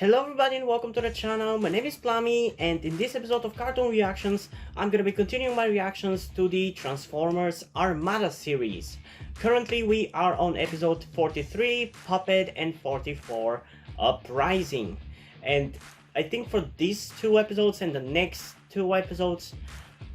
Hello everybody and welcome to the channel. My name is Plummy, and in this episode of Cartoon Reactions, I'm gonna be continuing my reactions to the Transformers Armada series. Currently we are on episode 43, Puppet, and 44, Uprising. And I think for these two episodes and the next two episodes,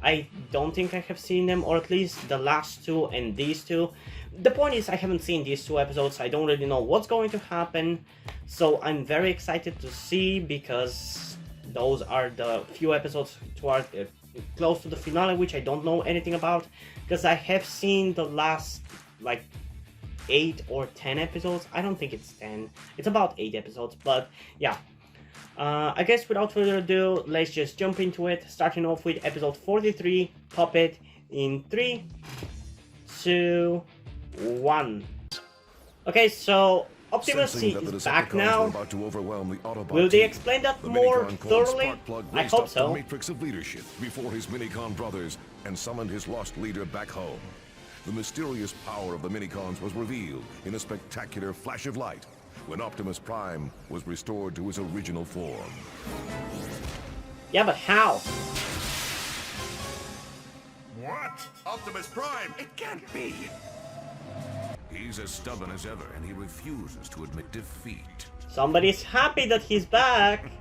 I don't think I have seen them, or at least the last two and these two. The point is, I haven't seen these two episodes, I don't really know what's going to happen, so I'm very excited to see, because those are the few episodes toward close to the finale, which I don't know anything about, because I have seen the last, like, 8 or 10 episodes. I don't think it's 10, it's about 8 episodes, but yeah. I guess without further ado, let's just jump into it, starting off with episode 43, Puppet, in 3, 2, 1. Okay, so Optimus is back now. Will they explain that more thoroughly? I hope so. The matrix of leadership before his Minicon brothers and summoned his lost leader back home. The mysterious power of the Minicons was revealed in a spectacular flash of light when Optimus Prime was restored to his original form. Yeah, but how? What? Optimus Prime? It can't be! He's as stubborn as ever, and he refuses to admit defeat. Somebody's happy that he's back.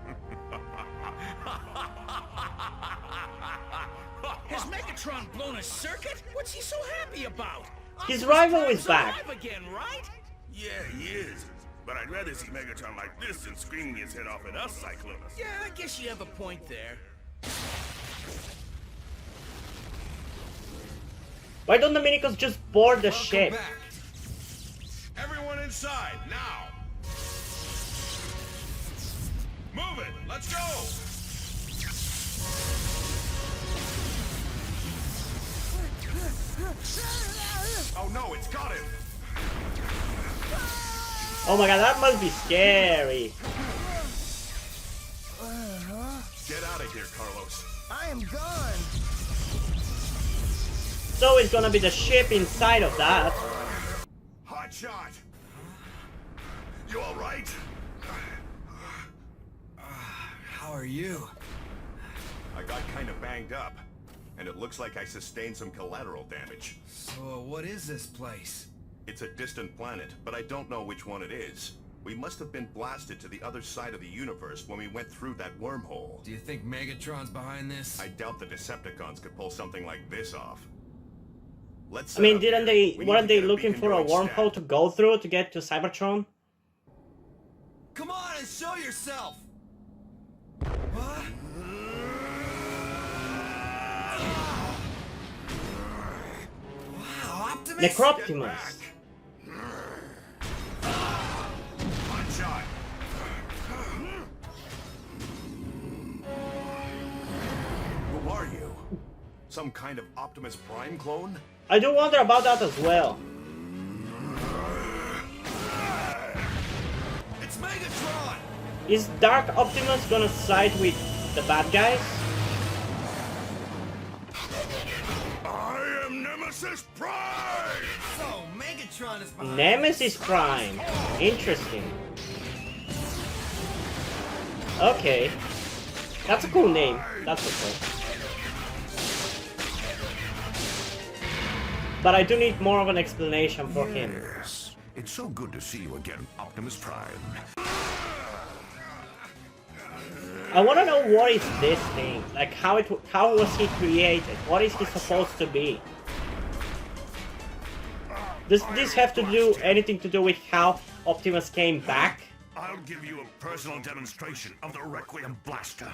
Has Megatron blown a circuit? What's he so happy about? His rival is back. Again, right? Yeah, he is. But I'd rather see Megatron like this than screaming his head off at us, Cyclonus. Yeah, I guess you have a point there. Why don't the Minicons just board the ship? Back. Everyone inside, now! Move it! Let's go! Oh no, it's got him! Oh my god, that must be scary. Get out of here, Carlos. I am gone. So it's gonna be the ship inside of that. Hot shot! You alright? How are you? I got kind of banged up, and it looks like I sustained some collateral damage. So, what is this place? It's a distant planet, but I don't know which one it is. We must have been blasted to the other side of the universe when we went through that wormhole. Do you think Megatron's behind this? I doubt the Decepticons could pull something like this off. Let's I mean, weren't they looking for a wormhole to go through to get to Cybertron? Come on and show yourself! What? Wow, Optimus! Necroptimus. Hot shot. Who are you? Some kind of Optimus Prime clone? I do wonder about that as well. It's Megatron! Is Dark Optimus gonna side with the bad guys? I am Nemesis Prime! So, Megatron is behind Nemesis Prime. Interesting. Okay. That's a cool name. That's okay. But I do need more of an explanation for him. Yes. It's so good to see you again, Optimus Prime. I want to know what is this thing? Like how was he created? What is he supposed to be? Does this have to do anything to do with how Optimus came back? I'll give you a personal demonstration of the Requiem Blaster.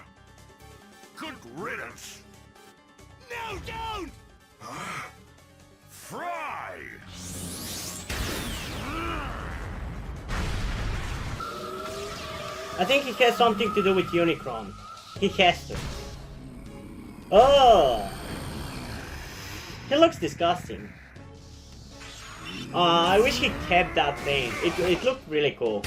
Good riddance. No, don't! Fry! I think it has something to do with Unicron. He has to. Oh! He looks disgusting. I wish he kept that thing. It looked really cool.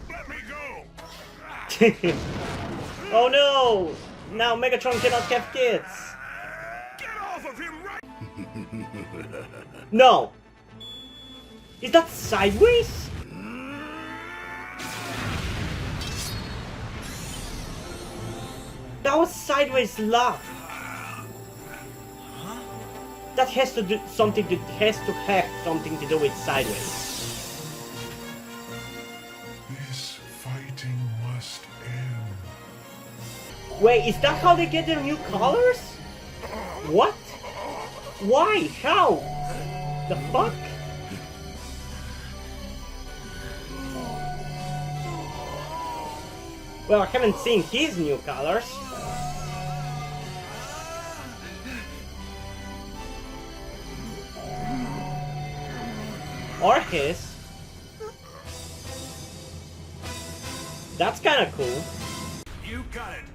Let me go! Oh no! Now Megatron cannot have kids! Get off of him right! No! Is that sideways? That was sideways laugh. That has to do something to have something to do with sideways. This fighting must end. Wait, is that how they get their new colors? What? Why? How? The fuck? Well, I haven't seen his new colors. Or his. That's kinda cool. You got it.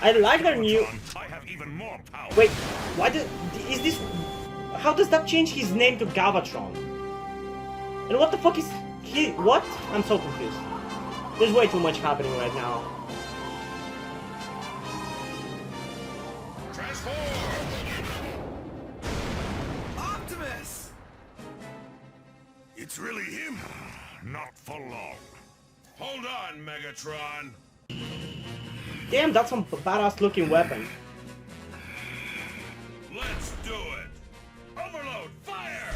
I like their new... Galvatron, I have even more power. Wait, why is this... How does that change his name to Galvatron? And what the fuck is he... What? I'm so confused. There's way too much happening right now. Transform! Optimus! It's really him. Not for long. Hold on, Megatron. Damn, that's some badass looking weapon. Let's do it. Overload, fire!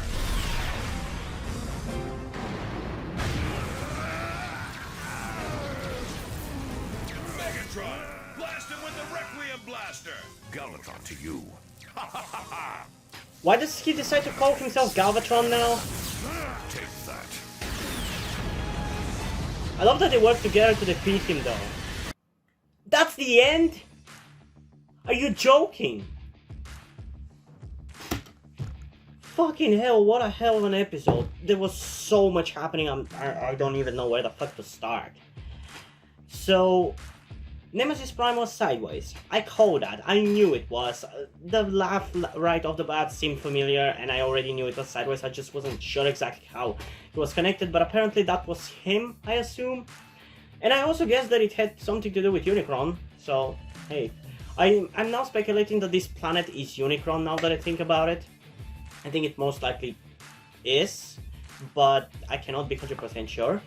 Megatron, blast him with the Requiem Blaster. Galvatron to you. Why does he decide to call himself Galvatron now? Take that. I love that they work together to defeat him though. That's the end? Are you joking? Fucking hell, what a hell of an episode. There was so much happening, I don't even know where the fuck to start. So, Nemesis Prime was sideways. I called that, I knew it was. The laugh right off the bat seemed familiar and I already knew it was sideways, I just wasn't sure exactly how it was connected, but apparently that was him, I assume. And I also guess that it had something to do with Unicron, so hey. I'm now speculating that this planet is Unicron now that I think about it. I think it most likely is, but I cannot be 100% sure.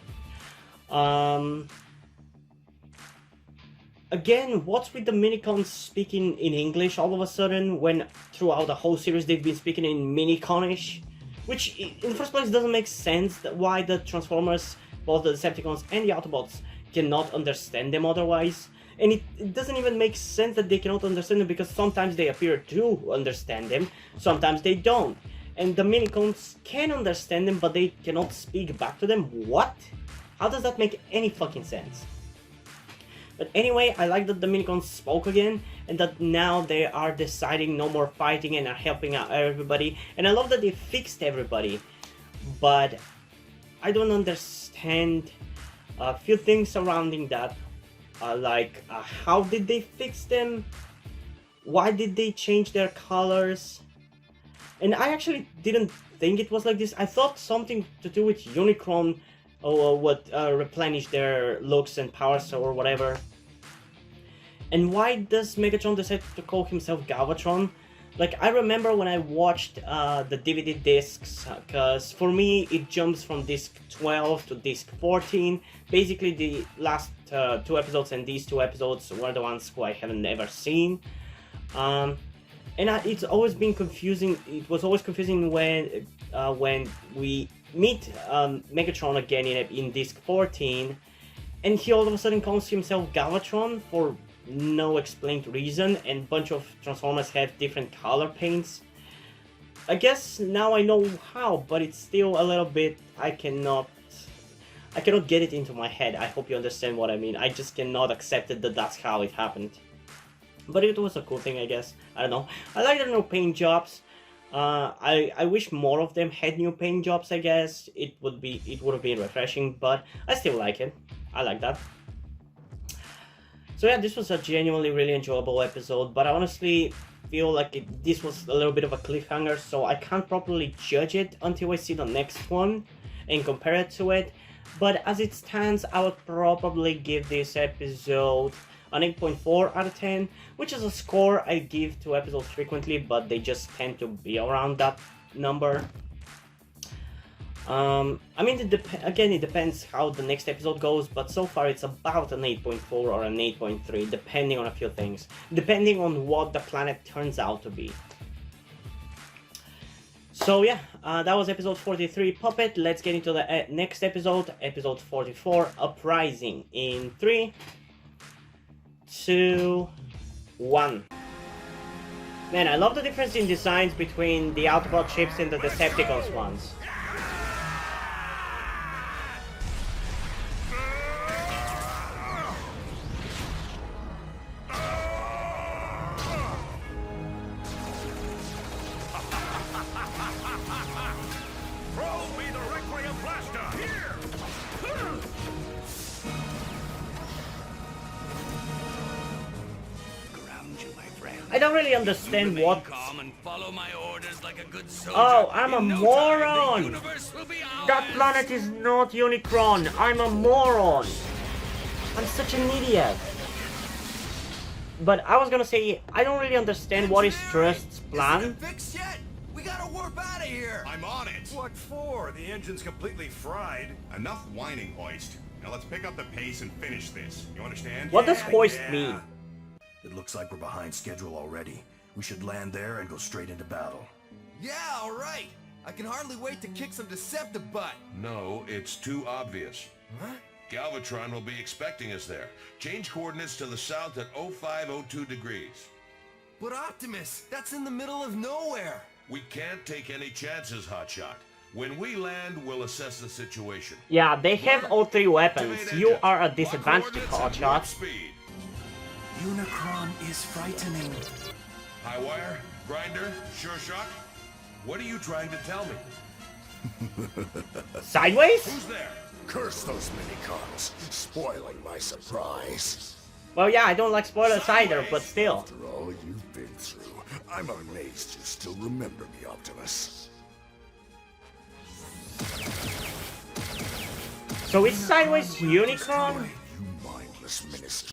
Again, what's with the Minicons speaking in English all of a sudden when throughout the whole series they've been speaking in Miniconish? Which in the first place doesn't make sense, that why the Transformers, both the Decepticons and the Autobots, cannot understand them otherwise. And it doesn't even make sense that they cannot understand them because sometimes they appear to understand them, sometimes they don't. And the Minicons can understand them but they cannot speak back to them? What? How does that make any fucking sense? But anyway, I like that the Minicons spoke again and that now they are deciding no more fighting and are helping out everybody. And I love that they fixed everybody. But I don't understand a few things surrounding that. How did they fix them? Why did they change their colors? And I actually didn't think it was like this. I thought something to do with Unicron would replenish their looks and powers or whatever. And why does Megatron decide to call himself Galvatron? Like, I remember when I watched the DVD discs, because for me it jumps from disc 12 to disc 14. Basically the last two episodes and these two episodes were the ones who I haven't ever seen. It's always been confusing. It was always confusing when we meet Megatron again in disc 14 and he all of a sudden calls himself Galvatron for no explained reason, and a bunch of Transformers have different color paints. I guess now I know how, but it's still a little bit, I cannot get it into my head. I hope you understand what I mean. I just cannot accept it that that's how it happened. But it was a cool thing, I guess. I don't know. I like the new paint jobs. I wish more of them had new paint jobs, I guess. It would have been refreshing, but I still like it. I like that. So yeah, this was a genuinely really enjoyable episode, but I honestly feel like this was a little bit of a cliffhanger, so I can't properly judge it until I see the next one and compare it to it. But as it stands, I would probably give this episode an 8.4 out of 10, which is a score I give to episodes frequently, but they just tend to be around that number. I mean, again, it depends how the next episode goes, but so far it's about an 8.4 or an 8.3, depending on a few things, depending on what the planet turns out to be. So yeah, that was episode 43, Puppet. Let's get into the next episode, episode 44, Uprising, in 3, 2, 1. Man, I love the difference in designs between the Autobot ships and the Decepticons ones. I don't really understand what... Calm and follow my orders like a good soldier. Oh, I'm a In no time, moron! the universe will be That ours. planet is not Unicron! I'm a moron! I'm such an idiot! But I was gonna say, I don't really understand what is Trust's plan. Isn't it fixed yet? We gotta warp out of here. I'm on it. What for? The engine's completely fried. Enough whining, Hoist. Now let's pick up the pace and finish this. You understand? What does hoist mean? It looks like we're behind schedule already. We should land there and go straight into battle. Yeah, all right. I can hardly wait to kick some Deceptive butt. No, it's too obvious. Huh? Galvatron will be expecting us there. Change coordinates to the south at 0502 degrees. But Optimus, that's in the middle of nowhere. We can't take any chances, Hotshot. When we land, we'll assess the situation. Yeah, they have all three weapons. Activate You engine. are at Lock disadvantage, coordinates at warp Hotshot. speed. Unicron is frightening. Highwire, Grinder, Sure Shock. What are you trying to tell me? Sideways? Who's there? Curse those minicons, spoiling my surprise. Well, yeah, I don't like spoilers either, but still. After all you've been through, I'm amazed you still remember me, Optimus. So is Sideways Unicron? You mindless minister.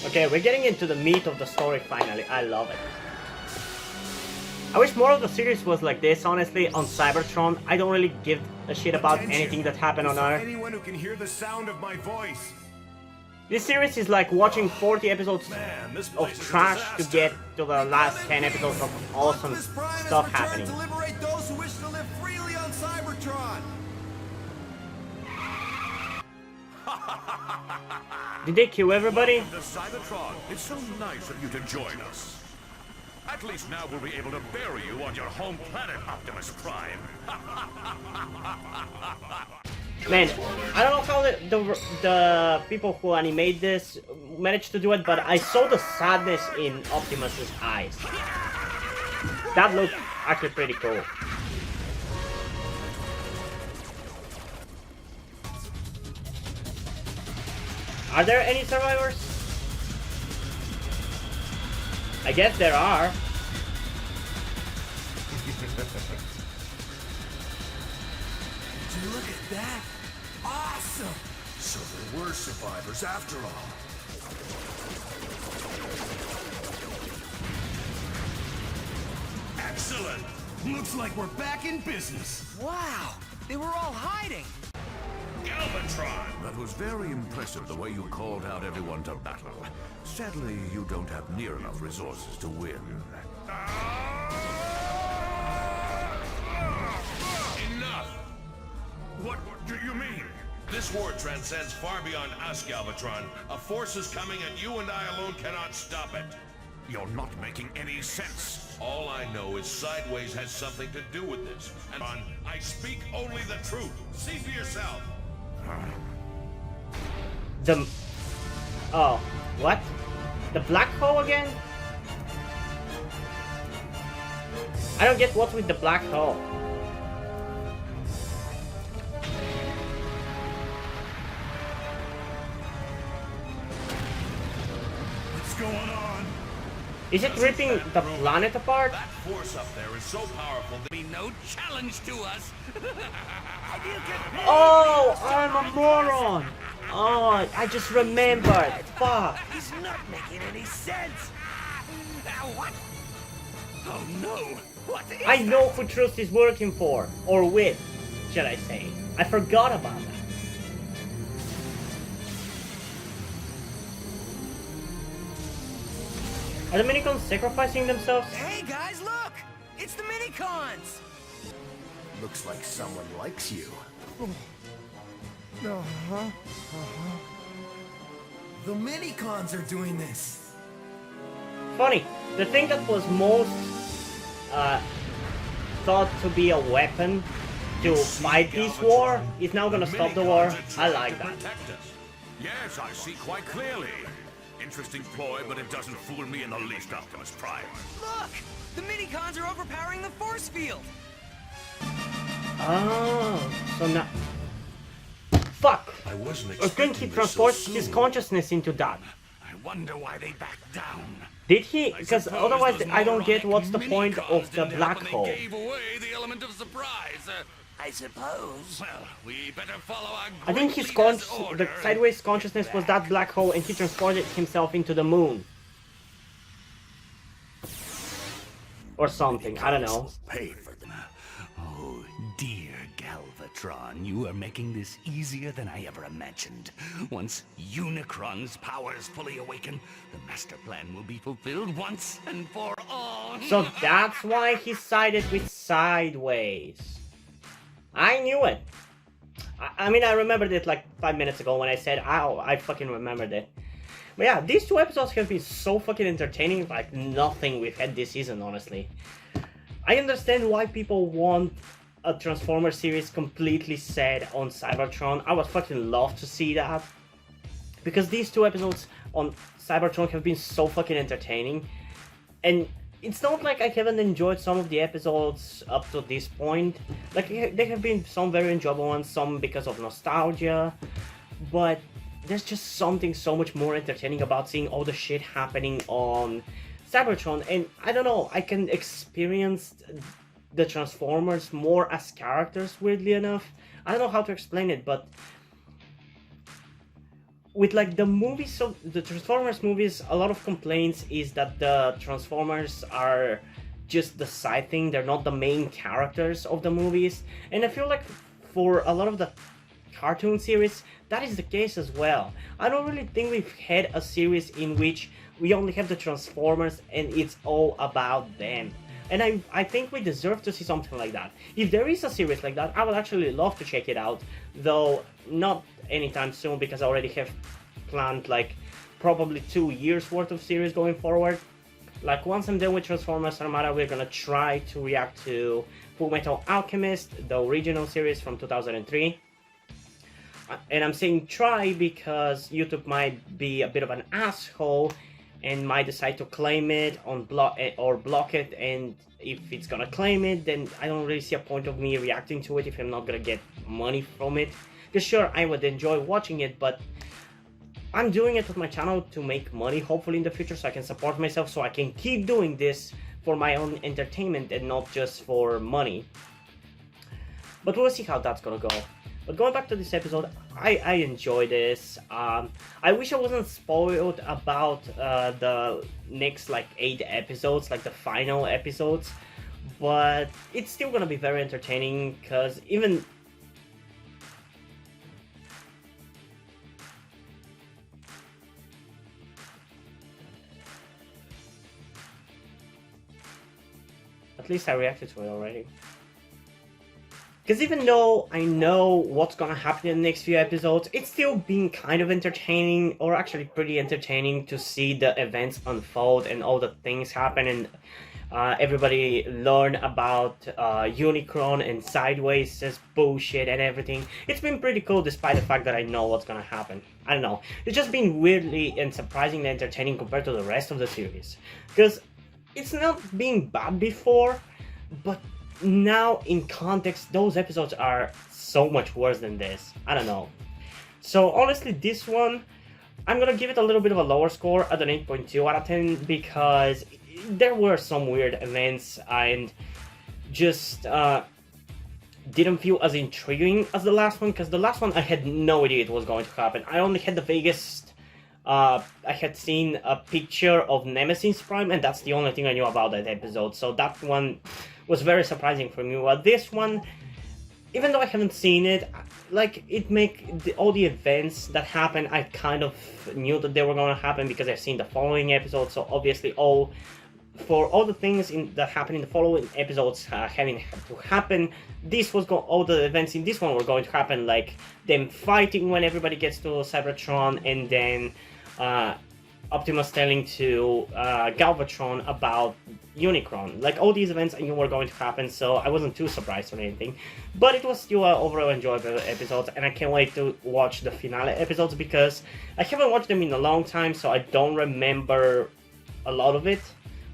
Okay, we're getting into the meat of the story finally. I love it. I wish more of the series was like this, honestly, on Cybertron. I don't really give a shit about anything that happened on Earth. Anyone who can hear the sound of my voice. This series is like watching 40 episodes Man, this of place is a trash to disaster. get to the last 10 episodes of awesome Optimus Prime stuff has happening. returned to liberate those who wish to live freely on Cybertron. Did they kill everybody? The Cybertron, it's so nice of you to join us. At least now we'll be able to bury you on your home planet, Optimus Prime. Man, I don't know how the people who animate this managed to do it, but I saw the sadness in Optimus's eyes. That looked actually pretty cool. Are there any survivors? I guess there are. Would you look at that? Awesome. So there were survivors after all. Excellent! Looks like we're back in business. Wow, they were all hiding. Galvatron! That was very impressive, the way you called out everyone to battle. Sadly, you don't have near enough resources to win. Enough! What do you mean? This war transcends far beyond us, Galvatron. A force is coming and you and I alone cannot stop it. You're not making any sense. All I know is Sideways has something to do with this. And I speak only the truth. See for yourself. The... Oh, what? The black hole again? I don't get what's with the black hole. What's going on? Is it ripping the planet apart? That force up there is so powerful that Be no challenge to us. Oh, I'm a moron! Oh, I just remembered. Fuck. He's not making any sense. What? Oh no! What is I know who Trust is working for, or with, should I say. I forgot about that. Are the Minicons sacrificing themselves? Hey guys, look! It's the Minicons! Looks like someone likes you. The Minicons are doing this! Funny, the thing that was most thought to be a weapon to fight this war is now gonna stop the war. I like that. Yes, I see quite clearly. Interesting ploy, but it doesn't fool me in the least, Optimus Prime. Look! The Minicons are overpowering the force field! Oh, so now... Fuck! I wasn't I think he transports his consciousness into that. I wonder why they backed down. Did he? Because otherwise I don't get what's the point of the black hole. They gave away the element of surprise. I suppose. Well, we better follow our I think his great leader's the order. sideways consciousness was that black hole and he transported himself into the moon. Or something, I don't know. Pay for them. Oh, dear Galvatron, you are making this easier than I ever imagined. Once Unicron's powers fully awaken, the master plan will be fulfilled once and for all. So that's why he sided with Sideways. I knew it. I mean, I remembered it like 5 minutes ago when I said, ow, I fucking remembered it. But yeah, these two episodes have been so fucking entertaining, like nothing we've had this season, honestly. I understand why people want a Transformers series completely set on Cybertron. I would fucking love to see that. Because these two episodes on Cybertron have been so fucking entertaining. And it's not like I haven't enjoyed some of the episodes up to this point. Like, there have been some very enjoyable ones, some because of nostalgia. But there's just something so much more entertaining about seeing all the shit happening on Cybertron. And I don't know, I can experience the Transformers more as characters, weirdly enough. I don't know how to explain it, but with like the movies, so the Transformers movies, a lot of complaints is that the Transformers are just the side thing, they're not the main characters of the movies. And I feel like for a lot of the cartoon series, that is the case as well. I don't really think we've had a series in which we only have the Transformers and it's all about them. And I think we deserve to see something like that. If there is a series like that, I would actually love to check it out, though not anytime soon because I already have planned like probably 2 years worth of series going forward. Like once I'm done with Transformers Armada, we're gonna try to react to Fullmetal Alchemist, the original series from 2003. And I'm saying try because YouTube might be a bit of an asshole and might decide to claim it on block it, and if it's gonna claim it, then I don't really see a point of me reacting to it if I'm not gonna get money from it. Because sure, I would enjoy watching it, but I'm doing it with my channel to make money, hopefully in the future, so I can support myself, so I can keep doing this for my own entertainment and not just for money. But we'll see how that's gonna go. But going back to this episode, I enjoy this. I wish I wasn't spoiled about the next like 8 episodes, like the final episodes, but it's still gonna be very entertaining because even at least I reacted to it already. Because even though I know what's gonna happen in the next few episodes, it's still been kind of entertaining, or actually pretty entertaining, to see the events unfold and all the things happen and everybody learn about Unicron and Sideways' bullshit and everything. It's been pretty cool despite the fact that I know what's gonna happen. I don't know. It's just been weirdly and surprisingly entertaining compared to the rest of the series. Because it's not been bad before, but now in context those episodes are so much worse than this. I don't know. So honestly, this one I'm gonna give it a little bit of a lower score at an 8.2 out of 10 because there were some weird events and just didn't feel as intriguing as the last one, because the last one I had no idea it was going to happen. I only had the vaguest I had seen a picture of Nemesis Prime, and that's the only thing I knew about that episode, so that one was very surprising for me. Well, this one, even though I haven't seen it, like, all the events that happen, I kind of knew that they were going to happen because I've seen the following episode, so obviously for all the things that happen in the following episodes having to happen, all the events in this one were going to happen, like them fighting when everybody gets to Cybertron, and then Optimus telling to Galvatron about Unicron. Like, all these events I knew were going to happen, so I wasn't too surprised or anything. But it was still an overall enjoyable episode, and I can't wait to watch the finale episodes because I haven't watched them in a long time, so I don't remember a lot of it.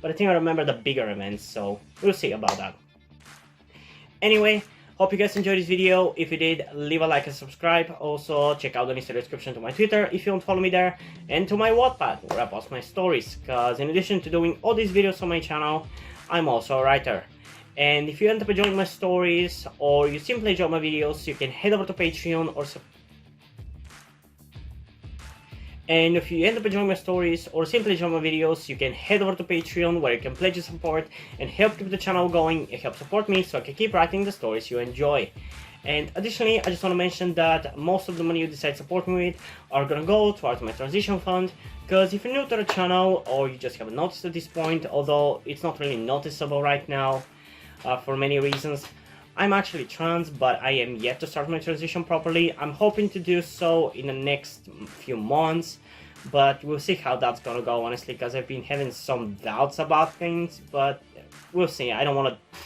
But I think I remember the bigger events, so we'll see about that. Anyway, hope you guys enjoyed this video. If you did, leave a like and subscribe. Also, check out the link in the description to my Twitter if you don't follow me there, and to my Wattpad where I post my stories, because in addition to doing all these videos on my channel, I'm also a writer. And if you end up enjoying my stories, or you simply enjoy my videos, you can head over to Patreon or And if you end up enjoying my stories or simply enjoy my videos, you can head over to Patreon where you can pledge your support and help keep the channel going. It helps support me so I can keep writing the stories you enjoy. And additionally, I just want to mention that most of the money you decide to support me with are gonna go towards my transition fund, because if you're new to the channel or you just haven't noticed at this point, although it's not really noticeable right now for many reasons, I'm actually trans, but I am yet to start my transition properly. I'm hoping to do so in the next few months, but we'll see how that's gonna go, honestly, because I've been having some doubts about things, but we'll see. I don't want to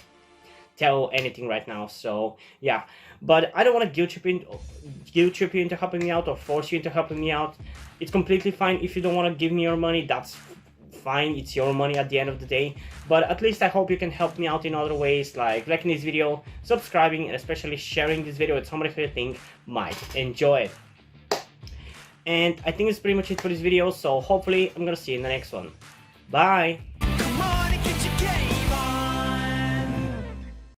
tell anything right now, so yeah. But I don't want to guilt trip you into helping me out or force you into helping me out. It's completely fine if you don't want to give me your money. That's fine, it's your money at the end of the day, but at least I hope you can help me out in other ways, like liking this video, subscribing, and especially sharing this video with somebody who you think might enjoy it. And I think that's pretty much it for this video, so hopefully I'm gonna see you in the next one. Bye!